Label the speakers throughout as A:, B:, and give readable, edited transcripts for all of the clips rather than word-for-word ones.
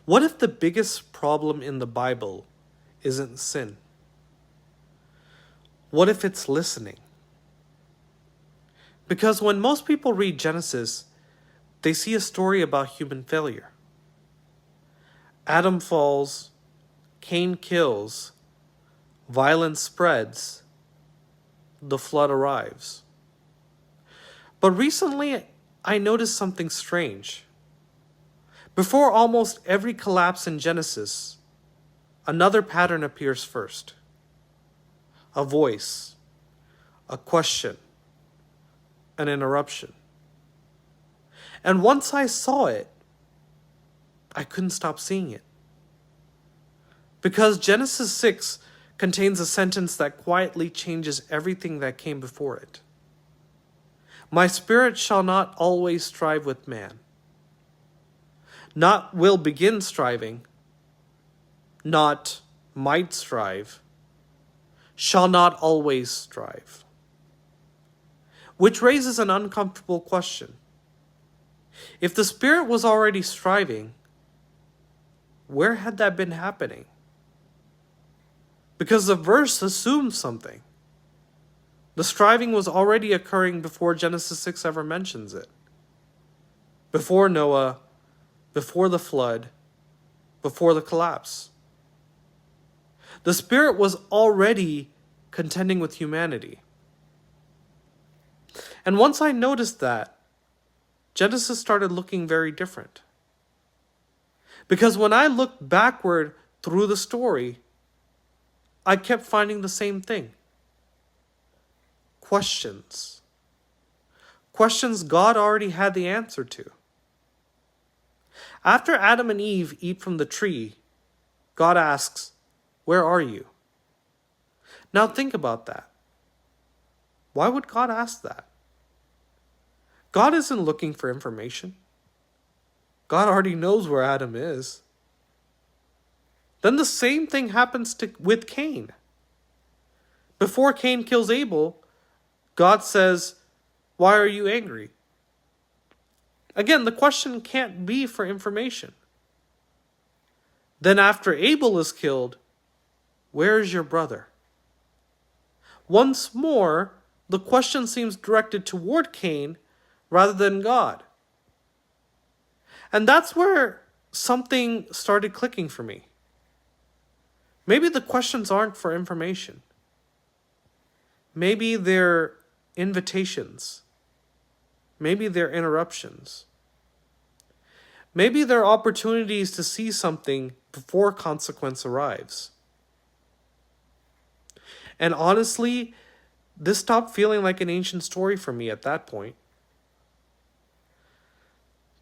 A: What if the biggest problem in the Bible isn't sin? What if it's listening? Because when most people read Genesis, they see a story about human failure. Adam falls, Cain kills, violence spreads, the flood arrives. But recently, I noticed something strange. Before almost every collapse in Genesis, another pattern appears first. A voice, a question, an interruption. And once I saw it, I couldn't stop seeing it. Because Genesis 6 contains a sentence that quietly changes everything that came before it. My spirit shall not always strive with man. Not will begin striving, not might strive, shall not always strive. Which raises an uncomfortable question. If the Spirit was already striving, where had that been happening? Because the verse assumes something. The striving was already occurring before Genesis 6 ever mentions it. Before Noah, before the flood, before the collapse. The Spirit was already contending with humanity. And once I noticed that, Genesis started looking very different. Because when I looked backward through the story, I kept finding the same thing. Questions. Questions God already had the answer to. After Adam and Eve eat from the tree, God asks, "Where are you?" Now think about that. Why would God ask that? God isn't looking for information. God already knows where Adam is. Then the same thing happens with Cain. Before Cain kills Abel, God says, "Why are you angry?" Again, the question can't be for information. Then after Abel is killed, where is your brother? Once more, the question seems directed toward Cain rather than God. And that's where something started clicking for me. Maybe the questions aren't for information. Maybe they're invitations. Maybe they're interruptions. Maybe they're opportunities to see something before consequence arrives. And honestly, this stopped feeling like an ancient story for me at that point.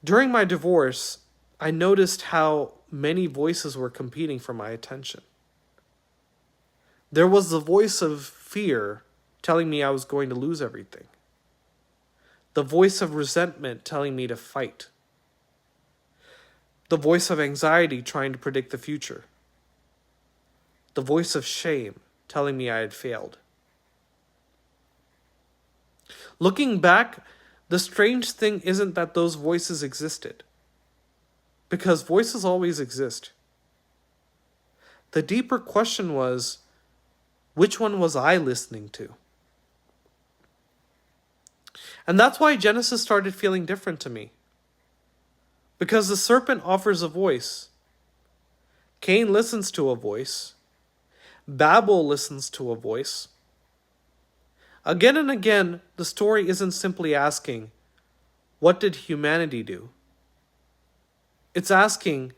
A: During my divorce, I noticed how many voices were competing for my attention. There was the voice of fear telling me I was going to lose everything. The voice of resentment telling me to fight. The voice of anxiety trying to predict the future. The voice of shame telling me I had failed. Looking back, the strange thing isn't that those voices existed, because voices always exist. The deeper question was, which one was I listening to? And that's why Genesis started feeling different to me. Because the serpent offers a voice. Cain listens to a voice. Babel listens to a voice. Again and again, the story isn't simply asking, what did humanity do? It's asking,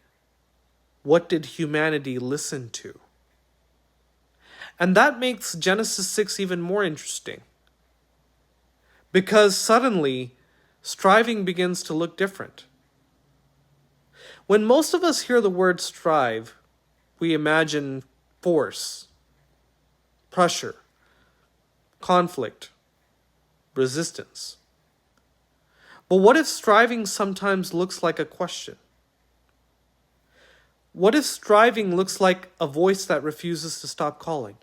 A: what did humanity listen to? And that makes Genesis 6 even more interesting. Because suddenly, striving begins to look different. When most of us hear the word strive, we imagine force, pressure, conflict, resistance. But what if striving sometimes looks like a question? What if striving looks like a voice that refuses to stop calling?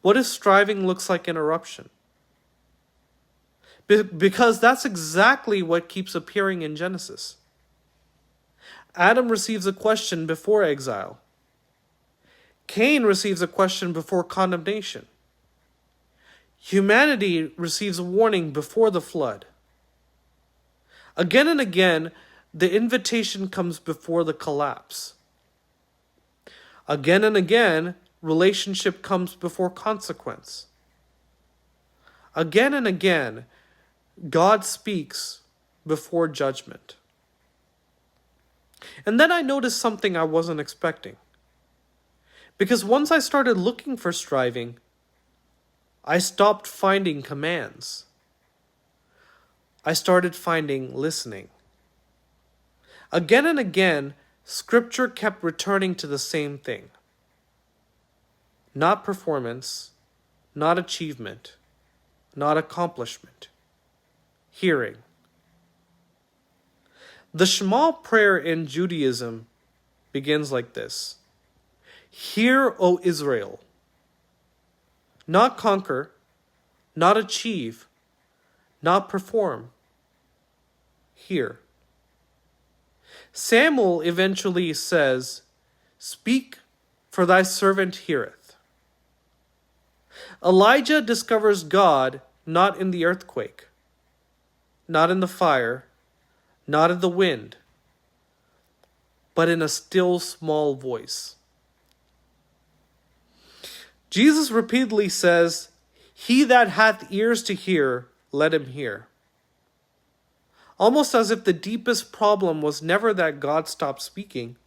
A: What if striving looks like interruption? Because that's exactly what keeps appearing in Genesis. Adam receives a question before exile. Cain receives a question before condemnation. Humanity receives a warning before the flood. Again and again, the invitation comes before the collapse. Again and again, relationship comes before consequence. Again and again, God speaks before judgment. And then I noticed something I wasn't expecting. Because once I started looking for striving, I stopped finding commands. I started finding listening. Again and again, Scripture kept returning to the same thing. Not performance, not achievement, not accomplishment. Hearing. The Shema prayer in Judaism begins like this. Hear, O Israel. Not conquer, not achieve, not perform. Hear. Samuel eventually says, Speak, for thy servant heareth. Elijah discovers God not in the earthquake, not in the fire, not in the wind, but in a still small voice. Jesus repeatedly says, He that hath ears to hear, let him hear. Almost as if the deepest problem was never that God stopped speaking.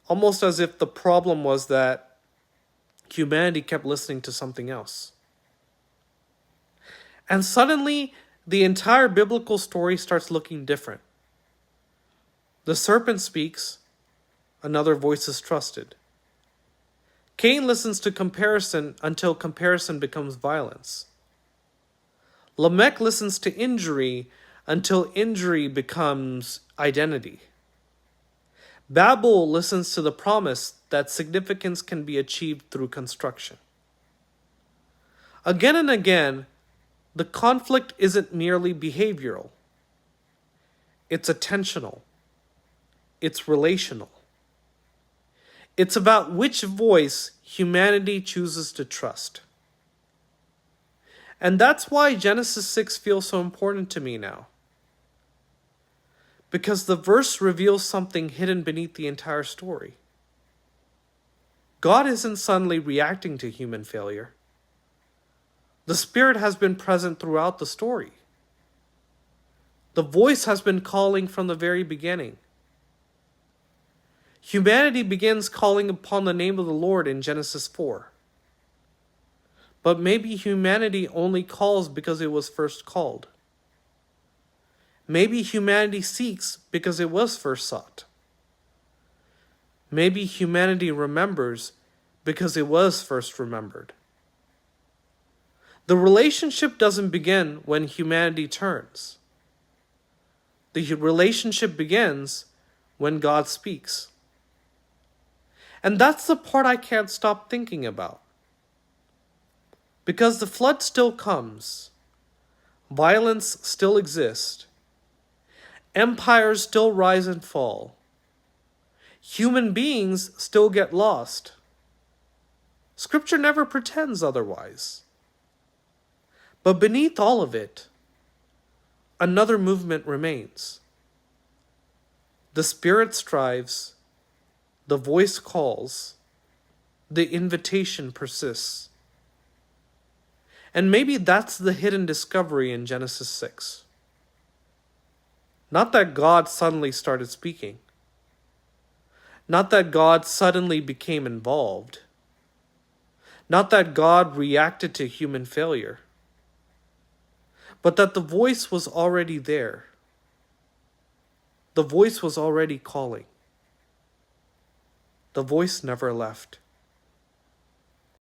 A: Almost as if the problem was that humanity kept listening to something else. And suddenly, the entire biblical story starts looking different. The serpent speaks, another voice is trusted. Cain listens to comparison until comparison becomes violence. Lamech listens to injury until injury becomes identity. Babel listens to the promise that significance can be achieved through construction. Again and again, the conflict isn't merely behavioral. It's attentional. It's relational. It's about which voice humanity chooses to trust. And that's why Genesis 6 feels so important to me now. Because the verse reveals something hidden beneath the entire story. God isn't suddenly reacting to human failure. The Spirit has been present throughout the story. The voice has been calling from the very beginning. Humanity begins calling upon the name of the Lord in Genesis 4. But maybe humanity only calls because it was first called. Maybe humanity seeks because it was first sought. Maybe humanity remembers because it was first remembered. The relationship doesn't begin when humanity turns. The relationship begins when God speaks. And that's the part I can't stop thinking about. Because the flood still comes. Violence still exists. Empires still rise and fall. Human beings still get lost. Scripture never pretends otherwise. But beneath all of it, another movement remains. The Spirit strives, the voice calls, the invitation persists. And maybe that's the hidden discovery in Genesis 6. Not that God suddenly started speaking. Not that God suddenly became involved. Not that God reacted to human failure. But that the voice was already there. The voice was already calling. The voice never left.